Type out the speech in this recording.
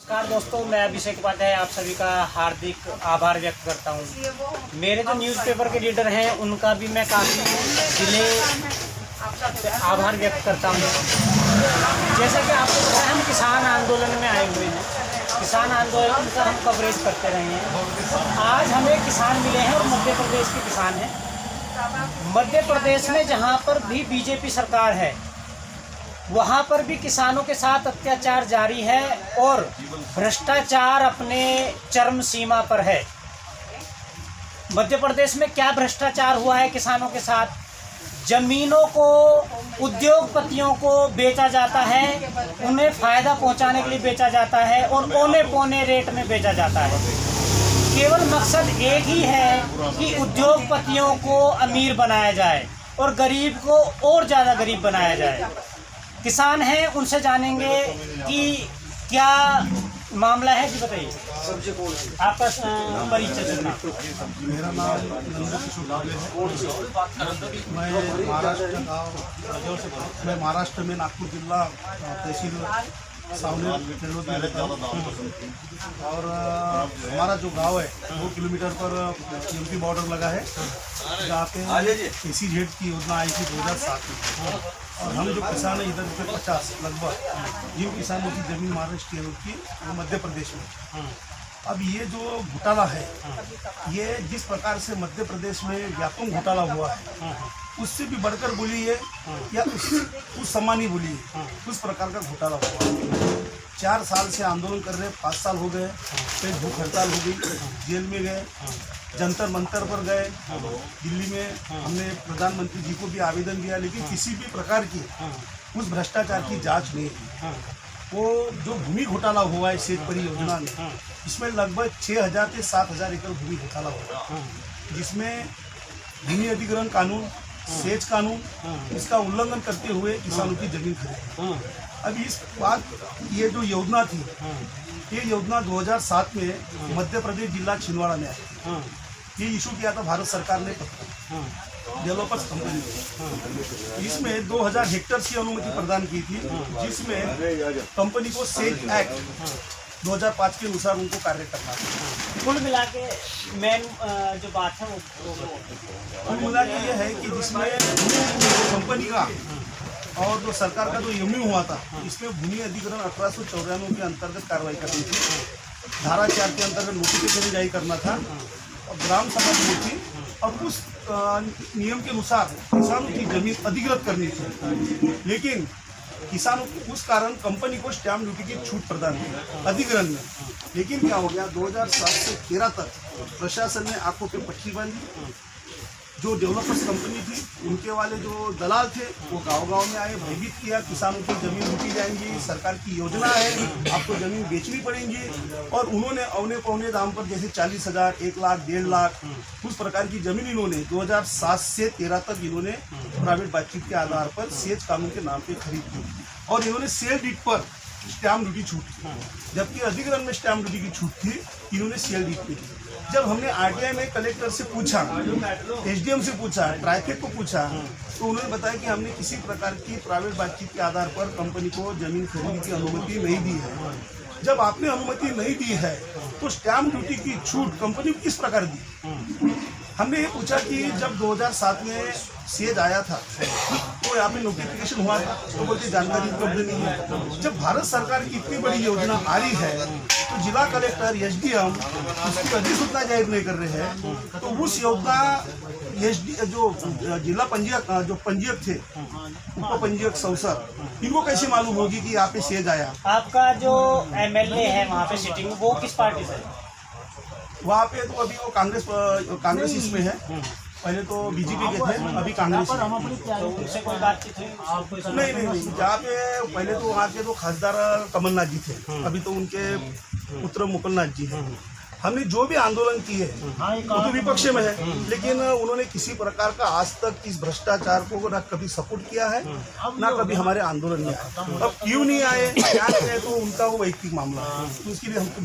नमस्कार दोस्तों, मैं अभिषेक उपाध्याय आप सभी का हार्दिक आभार व्यक्त करता हूं। मेरे जो न्यूज़पेपर के रीडर हैं उनका भी मैं काफ़ी दिले आभार व्यक्त करता हूं। जैसे कि आपको पता है, हम किसान आंदोलन में आए हुए हैं। किसान आंदोलन का हम कवरेज करते रहे हैं। आज हमें किसान मिले हैं और मध्य प्रदेश के किसान हैं। मध्य प्रदेश में जहाँ पर भी बीजेपी सरकार है वहाँ पर भी किसानों के साथ अत्याचार जारी है और भ्रष्टाचार अपने चरम सीमा पर है। मध्य प्रदेश में क्या भ्रष्टाचार हुआ है किसानों के साथ? जमीनों को उद्योगपतियों को बेचा जाता है, उन्हें फ़ायदा पहुंचाने के लिए बेचा जाता है और औने पौने रेट में बेचा जाता है। केवल मकसद एक ही है कि उद्योगपतियों को अमीर बनाया जाए और गरीब को और ज़्यादा गरीब बनाया जाए। किसान हैं, उनसे जानेंगे कि क्या मामला है जी। बताइए आपका परिचय देना। मेरा नाम नंदकिशोर डाले है। मैं महाराष्ट्र में नागपुर जिला तहसील सावनेर में रहता हूँ और हमारा जो गांव है 2 किलोमीटर पर यूपी बॉर्डर लगा है, जहाँ पे KCZ की योजना आई थी 2007 में। और हम जो किसान हैं इधर पे 50 लगभग जिन किसानों की जमीन महाराष्ट्र की वो मध्य प्रदेश में। अब ये जो घोटाला है, ये जिस प्रकार से मध्य प्रदेश में व्यापक घोटाला हुआ है उससे भी बढ़कर बोली है या उस समान ही बोली है, उस प्रकार का घोटाला हुआ है। 4 साल से आंदोलन कर रहे, 5 साल हो गए, फिर भूख हड़ताल हो गई, जेल में गए, जंतर मंतर पर गए, दिल्ली में हमने प्रधानमंत्री जी को भी आवेदन दिया, लेकिन किसी भी प्रकार की उस भ्रष्टाचार की जांच नहीं हुई। वो जो भूमि घोटाला हुआ है सेच परियोजना में, इसमें लगभग 6000 से 7000 एकड़ भूमि घोटाला हुआ, जिसमें भूमि अधिग्रहण कानून, सेच कानून, इसका उल्लंघन करते हुए किसानों की जमीन खरीदी। अब इस बात ये जो योजना थी, ये योजना 2007 में मध्य प्रदेश जिला छिंदवाड़ा में आई। ये इशू किया था भारत सरकार ने पत्र डेवलपर्स कंपनी को। इसमें 2000 हेक्टेयर की अनुमति प्रदान की थी, जिसमें कंपनी को सेच एक्ट 2005 के अनुसार उनको कार्य करना था। कुल मिला के मेन जो बात है वो कुल मिला के ये है कि जिसमें कंपनी का और जो सरकार का जो एमयू हुआ था, इसमें भूमि अधिग्रहण 1894 के अंतर्गत कार्रवाई करनी थी। धारा 4 के अंतर्गत नोटिफिकेशन जारी करना था और ग्राम सभा हुई थी और उस नियम के अनुसार किसानों की जमीन अधिग्रहित करनी थी। लेकिन किसानों को उस कारण कंपनी को स्टैम्प ड्यूटी की छूट प्रदान की अधिग्रहण में। लेकिन क्या हो गया, 2007 से 13 तक प्रशासन ने आंखों पे पट्टी बांधी। जो डेवलपर्स कंपनी थी, उनके वाले जो दलाल थे, वो गांव-गांव में आए, भयभीत किया किसानों की जमीन लूटी जाएंगी, सरकार की योजना है, आपको जमीन बेचनी पड़ेंगी। और उन्होंने औने पौने दाम पर जैसे 40,000, 1 लाख, 1.5 लाख उस प्रकार की जमीन इन्होंने 2007 से 13 तक इन्होंने प्राइवेट बातचीत के आधार पर सेच कानून के नाम पे खरीद की और इन्होंने सेल डीड पर स्टैम्प ड्यूटी छूट की, जबकि अधिग्रहण में स्टैम्प ड्यूटी की छूट थी, इन्होंने सेल डीड पे की। जब हमने RTI में कलेक्टर से पूछा, SDM से पूछा, ट्राइफेड को पूछा, तो उन्होंने बताया कि हमने किसी प्रकार की प्राइवेट बातचीत के आधार पर कंपनी को जमीन खरीदने की अनुमति नहीं दी है। जब आपने अनुमति नहीं दी है तो स्टैम्प ड्यूटी की छूट कंपनी को किस प्रकार दी? हमने ये पूछा कि जब 2007 में सेज आया था तो यहाँ पे नोटिफिकेशन हुआ था, तो बोलते जानकारी उपलब्ध नहीं है। जब भारत सरकार की इतनी बड़ी योजना आ रही है तो जिला कलेक्टर SDM उसकी अधिसूचना जाहिर नहीं कर रहे हैं, तो उस योजना जो जिला पंजीयक थे, उप पंजीयक सौसर, इनको कैसे मालूम होगी कि यहाँ पे सेज आया? आपका जो MLA है वहाँ पे सिटिंग, वो किस पार्टी से? वहाँ पे तो अभी वो कांग्रेस इसमें है। पहले तो BJP के थे, अभी कांग्रेस। उनसे कोई बातचीत हुई? नहीं, जहाँ पे पहले तो वहाँ के तो खासदार कमलनाथ जी थे, अभी तो उनके पुत्र मुकुलनाथ जी हैं। हमने जो भी आंदोलन किए वो तो विपक्ष में है, लेकिन उन्होंने किसी प्रकार का आज तक इस भ्रष्टाचार को ना कभी सपोर्ट किया है, ना कभी हमारे आंदोलन में आए। अब क्यों नहीं आए, क्या है, तो उनका वो वैयक्तिक मामला है, तो इसके लिए हम